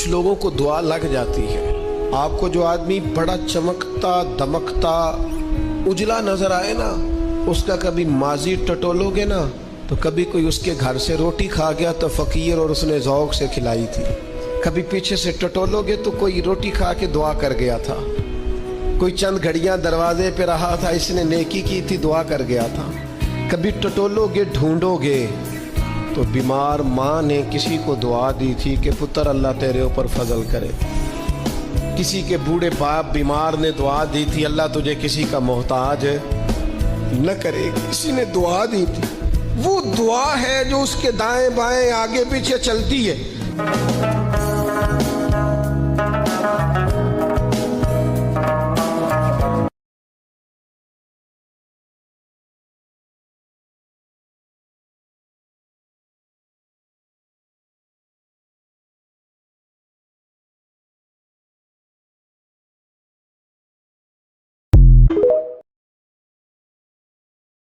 کچھ لوگوں کو دعا لگ جاتی ہے. آپ کو جو آدمی بڑا چمکتا دمکتا اجلا نظر آئے نا، اس کا کبھی ماضی ٹٹولو گے نا تو کبھی کوئی اس کے گھر سے روٹی کھا گیا تو فقیر اور اس نے ذوق سے کھلائی تھی. کبھی پیچھے سے ٹٹولو گے تو کوئی روٹی کھا کے دعا کر گیا تھا. کوئی چند گھڑیاں دروازے پہ رہا تھا، اس نے نیکی کی تھی، دعا کر گیا تھا. کبھی ٹٹولو گے ڈھونڈو گے تو بیمار ماں نے کسی کو دعا دی تھی کہ پتر اللہ تیرے اوپر فضل کرے. کسی کے بوڑھے باپ بیمار نے دعا دی تھی اللہ تجھے کسی کا محتاج نہ کرے. کسی نے دعا دی تھی. وہ دعا ہے جو اس کے دائیں بائیں آگے پیچھے چلتی ہے.